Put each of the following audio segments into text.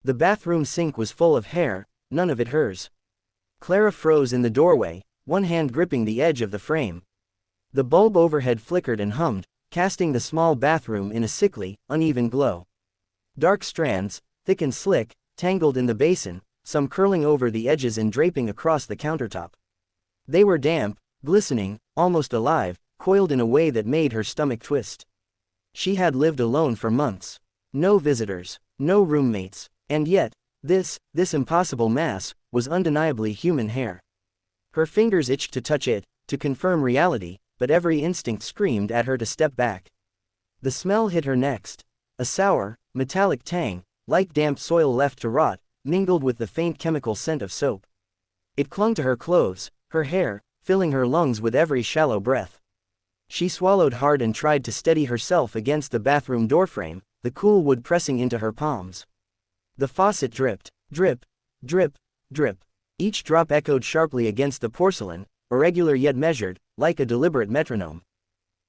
The bathroom sink was full of hair, none of it hers. Clara froze in the doorway, one hand gripping the edge of the frame. The bulb overhead flickered and hummed, casting the small bathroom in a sickly, uneven glow. Dark strands, thick and slick, tangled in the basin, some curling over the edges and draping across the countertop. They were damp, glistening, almost alive, coiled in a way that made her stomach twist. She had lived alone for months. No visitors, no roommates, and yet, this impossible mass, was undeniably human hair. Her fingers itched to touch it, to confirm reality, but every instinct screamed at her to step back. The smell hit her next. A sour, metallic tang, like damp soil left to rot, mingled with the faint chemical scent of soap. It clung to her clothes, her hair, filling her lungs with every shallow breath. She swallowed hard and tried to steady herself against the bathroom doorframe, the cool wood pressing into her palms. The faucet dripped. Drip, drip, drip. Each drop echoed sharply against the porcelain, irregular yet measured, like a deliberate metronome.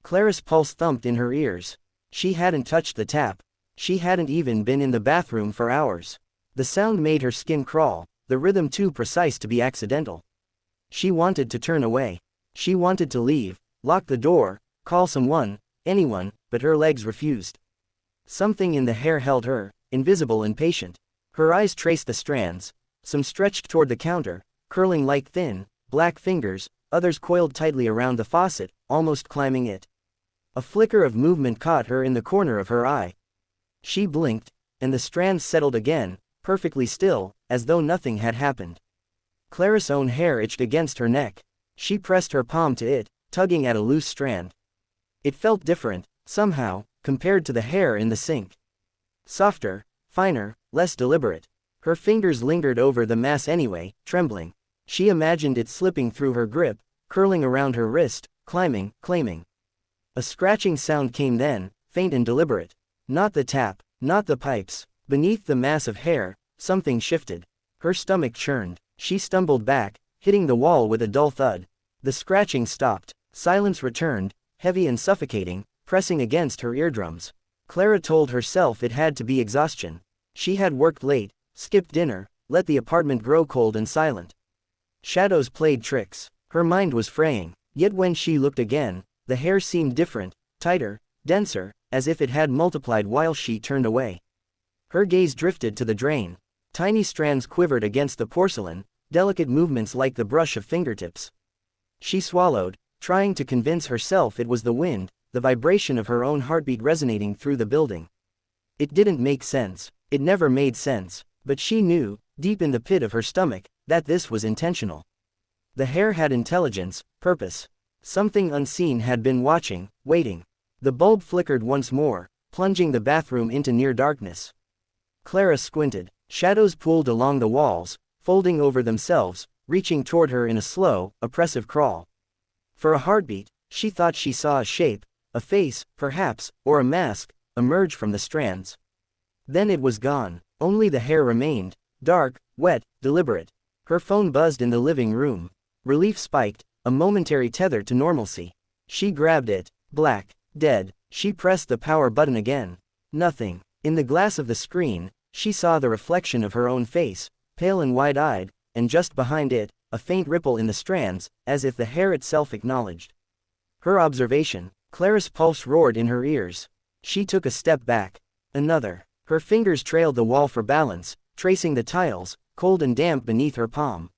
Clara's pulse thumped in her ears. She hadn't touched the tap. She hadn't even been in the bathroom for hours. The sound made her skin crawl, the rhythm too precise to be accidental. She wanted to turn away. She wanted to leave, lock the door, call someone, anyone, but her legs refused. Something in the hair held her, invisible and patient. Her eyes traced the strands, some stretched toward the counter, curling like thin, black fingers, others coiled tightly around the faucet, almost climbing it. A flicker of movement caught her in the corner of her eye. She blinked, and the strands settled again, perfectly still, as though nothing had happened. Clara's own hair itched against her neck. She pressed her palm to it, tugging at a loose strand. It felt different, somehow, compared to the hair in the sink. Softer, finer, less deliberate. Her fingers lingered over the mass anyway, trembling. She imagined it slipping through her grip, curling around her wrist, climbing, claiming. A scratching sound came then, faint and deliberate. Not the tap, not the pipes. Beneath the mass of hair, something shifted. Her stomach churned. She stumbled back, hitting the wall with a dull thud. The scratching stopped. Silence returned, heavy and suffocating, pressing against her eardrums. Clara told herself it had to be exhaustion. She had worked late, skipped dinner, let the apartment grow cold and silent. Shadows played tricks. Her mind was fraying. Yet when she looked again, the hair seemed different, tighter, denser, as if it had multiplied while she turned away. Her gaze drifted to the drain. Tiny strands quivered against the porcelain, delicate movements like the brush of fingertips. She swallowed, trying to convince herself it was the wind, the vibration of her own heartbeat resonating through the building. It didn't make sense. It never made sense, but she knew, deep in the pit of her stomach, that this was intentional. The hair had intelligence, purpose. Something unseen had been watching, waiting. The bulb flickered once more, plunging the bathroom into near darkness. Clara squinted. Shadows pooled along the walls, folding over themselves, reaching toward her in a slow, oppressive crawl. For a heartbeat, she thought she saw a shape, a face, perhaps, or a mask, emerge from the strands. Then it was gone. Only the hair remained, dark, wet, deliberate. Her phone buzzed in the living room. Relief spiked, a momentary tether to normalcy. She grabbed it. Black, dead. She pressed the power button again. Nothing. In the glass of the screen, she saw the reflection of her own face, pale and wide-eyed, and just behind it, a faint ripple in the strands, as if the hair itself acknowledged her observation. Clara's pulse roared in her ears. She took a step back. Another. Her fingers trailed the wall for balance, tracing the tiles, cold and damp beneath her palm.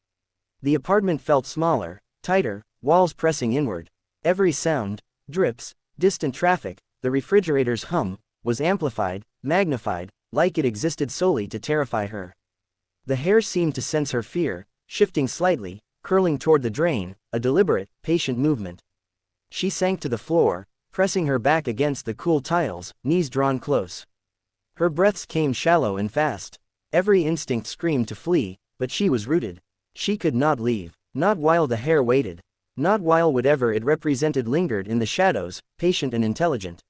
The apartment felt smaller, tighter, walls pressing inward. Every sound, drips, distant traffic, the refrigerator's hum, was amplified, magnified, like it existed solely to terrify her. The hair seemed to sense her fear, shifting slightly, curling toward the drain, a deliberate, patient movement. She sank to the floor, pressing her back against the cool tiles, knees drawn close. Her breaths came shallow and fast. Every instinct screamed to flee, but she was rooted. She could not leave, not while the hair waited, not while whatever it represented lingered in the shadows, patient and intelligent.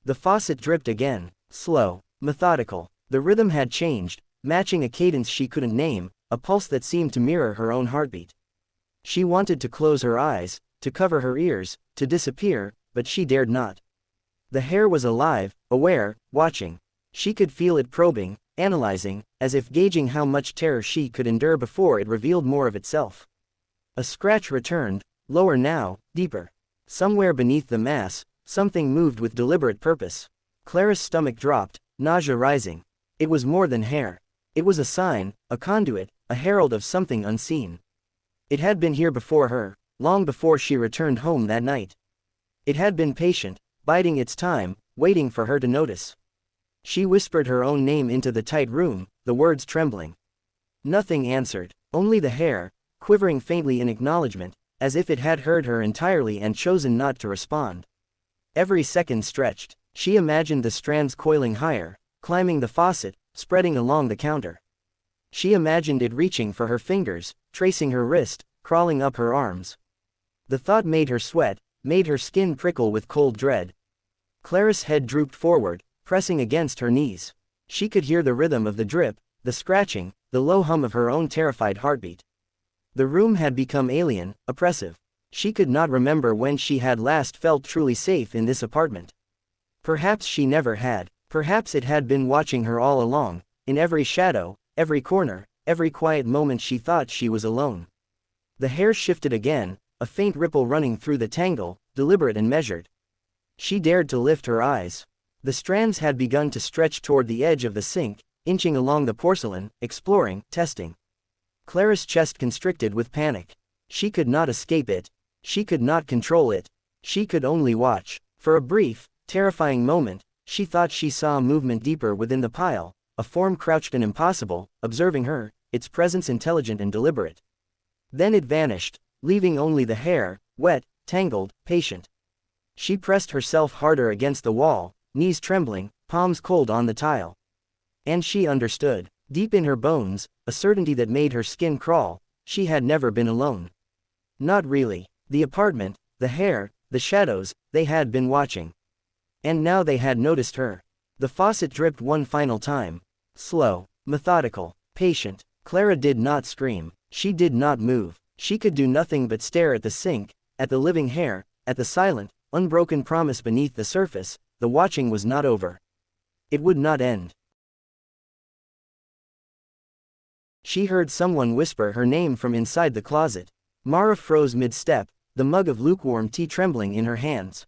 The faucet dripped again, slow, methodical. The rhythm had changed, matching a cadence she couldn't name, a pulse that seemed to mirror her own heartbeat. She wanted to close her eyes, to cover her ears, to disappear, but she dared not. The hair was alive, aware, watching. She could feel it probing, analyzing, as if gauging how much terror she could endure before it revealed more of itself. A scratch returned, lower now, deeper. Somewhere beneath the mass, something moved with deliberate purpose. Clara's stomach dropped, nausea rising. It was more than hair. It was a sign, a conduit, a herald of something unseen. It had been here before her, long before she returned home that night. It had been patient, biding its time, waiting for her to notice. She whispered her own name into the tight room, the words trembling. Nothing answered, only the hair, quivering faintly in acknowledgement, as if it had heard her entirely and chosen not to respond. Every second stretched. She imagined the strands coiling higher, climbing the faucet, spreading along the counter. She imagined it reaching for her fingers, tracing her wrist, crawling up her arms. The thought made her sweat, made her skin prickle with cold dread. Clara's head drooped forward, pressing against her knees. She could hear the rhythm of the drip, the scratching, the low hum of her own terrified heartbeat. The room had become alien, oppressive. She could not remember when she had last felt truly safe in this apartment. Perhaps she never had. Perhaps it had been watching her all along, in every shadow, every corner, every quiet moment she thought she was alone. The hair shifted again, a faint ripple running through the tangle, deliberate and measured. She dared to lift her eyes. The strands had begun to stretch toward the edge of the sink, inching along the porcelain, exploring, testing. Clara's chest constricted with panic. She could not escape it. She could not control it. She could only watch. For a brief, terrifying moment, she thought she saw movement deeper within the pile, a form crouched and impossible, observing her, its presence intelligent and deliberate. Then it vanished, leaving only the hair, wet, tangled, patient. She pressed herself harder against the wall, knees trembling, palms cold on the tile. And she understood, deep in her bones, a certainty that made her skin crawl. She had never been alone. Not really. The apartment, the hair, the shadows, they had been watching. And now they had noticed her. The faucet dripped one final time. Slow, methodical, patient. Clara did not scream. She did not move. She could do nothing but stare at the sink, at the living hair, at the silent, unbroken promise beneath the surface. The watching was not over. It would not end. She heard someone whisper her name from inside the closet. Mara froze mid-step, the mug of lukewarm tea trembling in her hands.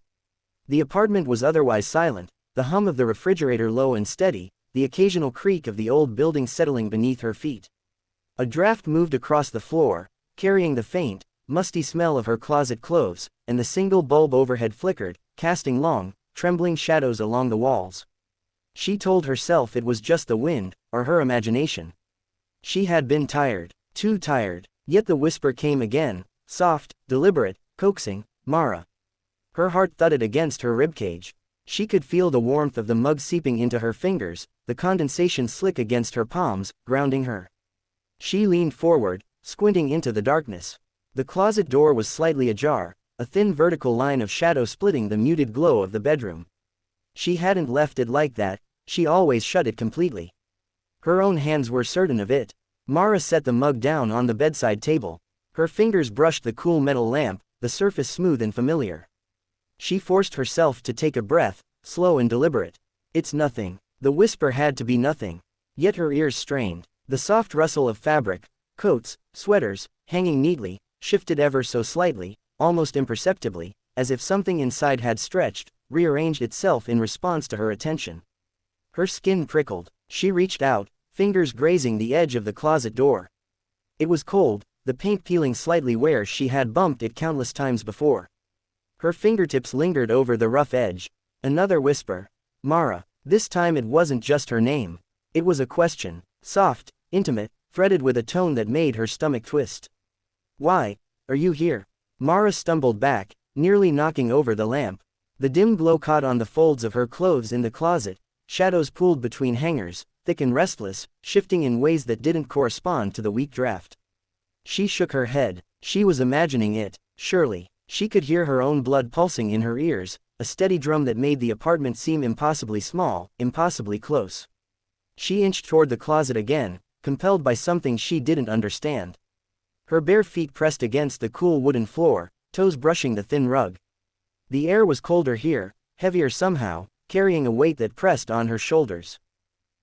The apartment was otherwise silent, the hum of the refrigerator low and steady, the occasional creak of the old building settling beneath her feet. A draft moved across the floor, carrying the faint, musty smell of her closet clothes, and the single bulb overhead flickered, casting long, trembling shadows along the walls. She told herself it was just the wind, or her imagination. She had been tired, too tired, yet the whisper came again, soft, deliberate, coaxing, Mara. Her heart thudded against her ribcage. She could feel the warmth of the mug seeping into her fingers, the condensation slick against her palms, grounding her. She leaned forward, squinting into the darkness. The closet door was slightly ajar, a thin vertical line of shadow splitting the muted glow of the bedroom. She hadn't left it like that, she always shut it completely. Her own hands were certain of it. Mara set the mug down on the bedside table. Her fingers brushed the cool metal lamp, the surface smooth and familiar. She forced herself to take a breath, slow and deliberate. It's nothing. The whisper had to be nothing. Yet her ears strained. The soft rustle of fabric, coats, sweaters, hanging neatly, shifted ever so slightly, almost imperceptibly, as if something inside had stretched, rearranged itself in response to her attention. Her skin prickled. She reached out, fingers grazing the edge of the closet door. It was cold, the paint peeling slightly where she had bumped it countless times before. Her fingertips lingered over the rough edge. Another whisper. Mara. This time it wasn't just her name. It was a question, soft, intimate, threaded with a tone that made her stomach twist. Why are you here? Mara stumbled back, nearly knocking over the lamp. The dim glow caught on the folds of her clothes in the closet, shadows pooled between hangers, thick and restless, shifting in ways that didn't correspond to the weak draft. She shook her head. She was imagining it, surely. She could hear her own blood pulsing in her ears, a steady drum that made the apartment seem impossibly small, impossibly close. She inched toward the closet again, compelled by something she didn't understand. Her bare feet pressed against the cool wooden floor, toes brushing the thin rug. The air was colder here, heavier somehow, carrying a weight that pressed on her shoulders.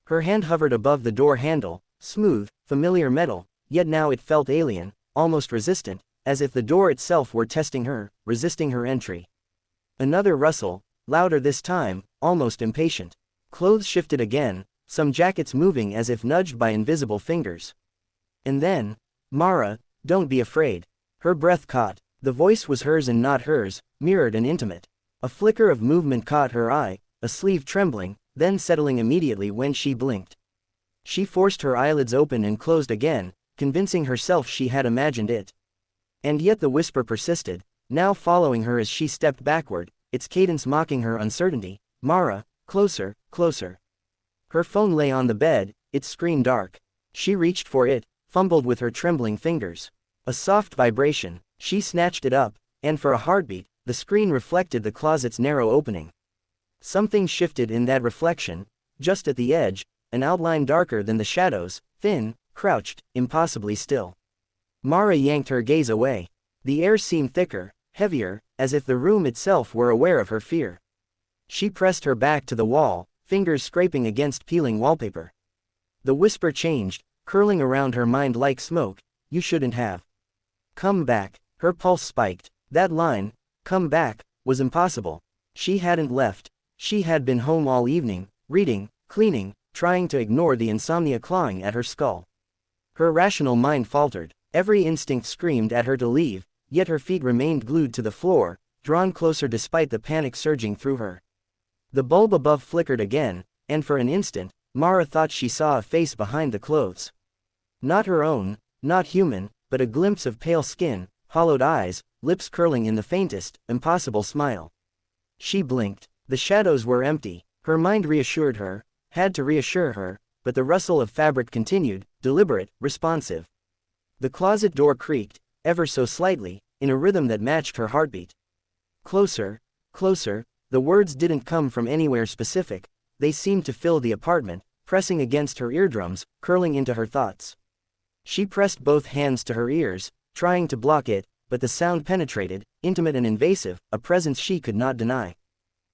Her hand hovered above the door handle, smooth, familiar metal, yet now it felt alien, almost resistant, as if the door itself were testing her, resisting her entry. Another rustle, louder this time, almost impatient. Clothes shifted again, some jackets moving as if nudged by invisible fingers. And then, "Mara, don't be afraid." Her breath caught. The voice was hers and not hers, mirrored and intimate. A flicker of movement caught her eye, a sleeve trembling, then settling immediately when she blinked. She forced her eyelids open and closed again, convincing herself she had imagined it. And yet the whisper persisted, now following her as she stepped backward, its cadence mocking her uncertainty. "Mara, closer, closer." Her phone lay on the bed, its screen dark. She reached for it, fumbled with her trembling fingers. A soft vibration. She snatched it up, and for a heartbeat, the screen reflected the closet's narrow opening. Something shifted in that reflection, just at the edge, an outline darker than the shadows, thin, crouched, impossibly still. Mara yanked her gaze away. The air seemed thicker, heavier, as if the room itself were aware of her fear. She pressed her back to the wall, fingers scraping against peeling wallpaper. The whisper changed, curling around her mind like smoke. "You shouldn't have come back." Her pulse spiked. That line, "come back," was impossible. She hadn't left. She had been home all evening, reading, cleaning, trying to ignore the insomnia clawing at her skull. Her rational mind faltered. Every instinct screamed at her to leave, yet her feet remained glued to the floor, drawn closer despite the panic surging through her. The bulb above flickered again, and for an instant, Mara thought she saw a face behind the clothes. Not her own, not human, but a glimpse of pale skin, hollowed eyes, lips curling in the faintest, impossible smile. She blinked. The shadows were empty. Her mind reassured her, had to reassure her, but the rustle of fabric continued, deliberate, responsive. The closet door creaked, ever so slightly, in a rhythm that matched her heartbeat. Closer, closer. The words didn't come from anywhere specific, they seemed to fill the apartment, pressing against her eardrums, curling into her thoughts. She pressed both hands to her ears, trying to block it, but the sound penetrated, intimate and invasive, a presence she could not deny.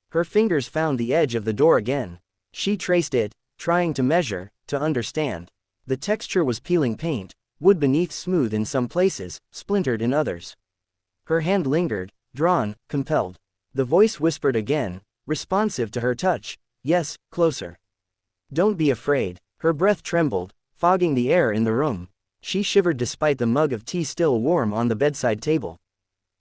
Her fingers found the edge of the door again. She traced it, trying to measure, to understand. The texture was peeling paint, wood beneath smooth in some places, splintered in others. Her hand lingered, drawn, compelled. The voice whispered again, responsive to her touch, "Yes, closer. Don't be afraid." Her breath trembled, fogging the air in the room. She shivered despite the mug of tea still warm on the bedside table.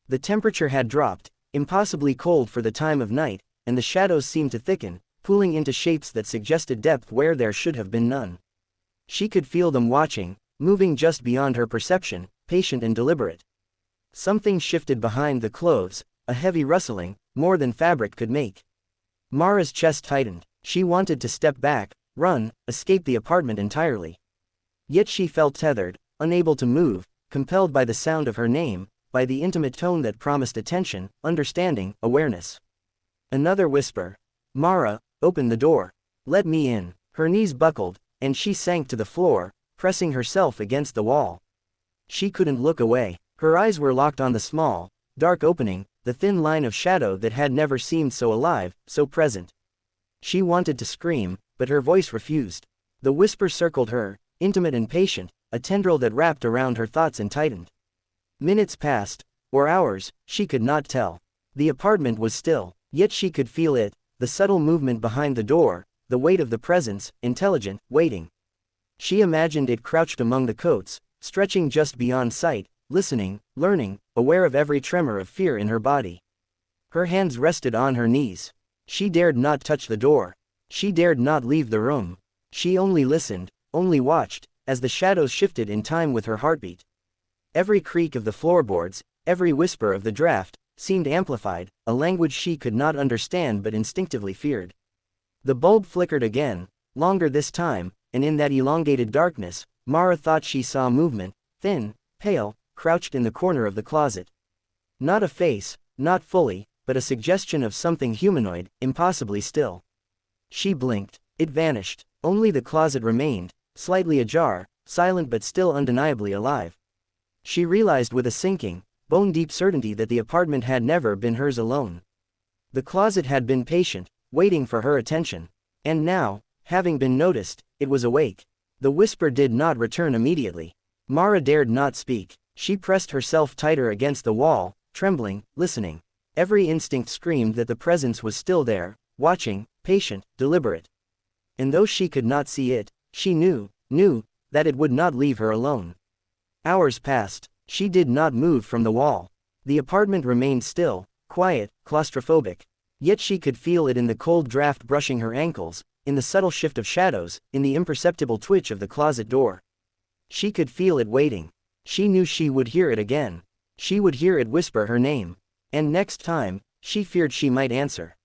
The temperature had dropped, impossibly cold for the time of night, and the shadows seemed to thicken, pooling into shapes that suggested depth where there should have been none. She could feel them watching, moving just beyond her perception, patient and deliberate. Something shifted behind the clothes, a heavy rustling, more than fabric could make. Mara's chest tightened. She wanted to step back, run, escape the apartment entirely. Yet she felt tethered, unable to move, compelled by the sound of her name, by the intimate tone that promised attention, understanding, awareness. Another whisper. "Mara, open the door. Let me in." Her knees buckled, and she sank to the floor, pressing herself against the wall. She couldn't look away. Her eyes were locked on the small, dark opening, the thin line of shadow that had never seemed so alive, so present. She wanted to scream, but her voice refused. The whisper circled her, intimate and patient, a tendril that wrapped around her thoughts and tightened. Minutes passed, or hours, she could not tell. The apartment was still, yet she could feel it, the subtle movement behind the door, the weight of the presence, intelligent, waiting. She imagined it crouched among the coats, stretching just beyond sight, listening, learning, aware of every tremor of fear in her body. Her hands rested on her knees. She dared not touch the door. She dared not leave the room. She only listened, only watched, as the shadows shifted in time with her heartbeat. Every creak of the floorboards, every whisper of the draft, seemed amplified, a language she could not understand but instinctively feared. The bulb flickered again, longer this time, and in that elongated darkness, Mara thought she saw movement, thin, pale, crouched in the corner of the closet. Not a face, not fully, but a suggestion of something humanoid, impossibly still. She blinked. It vanished. Only the closet remained, slightly ajar, silent but still undeniably alive. She realized with a sinking, bone-deep certainty that the apartment had never been hers alone. The closet had been patient, waiting for her attention. And now, Having been noticed, it was awake. The whisper did not return immediately. Mara dared not speak. She pressed herself tighter against the wall, trembling, listening. Every instinct screamed that the presence was still there, watching, patient, deliberate. And though she could not see it, she knew that it would not leave her alone. Hours passed. She did not move from the wall. The apartment remained still, quiet, claustrophobic. Yet she could feel it in the cold draft brushing her ankles, in the subtle shift of shadows, in the imperceptible twitch of the closet door. She could feel it waiting. She knew she would hear it again. She would hear it whisper her name. And next time, she feared she might answer.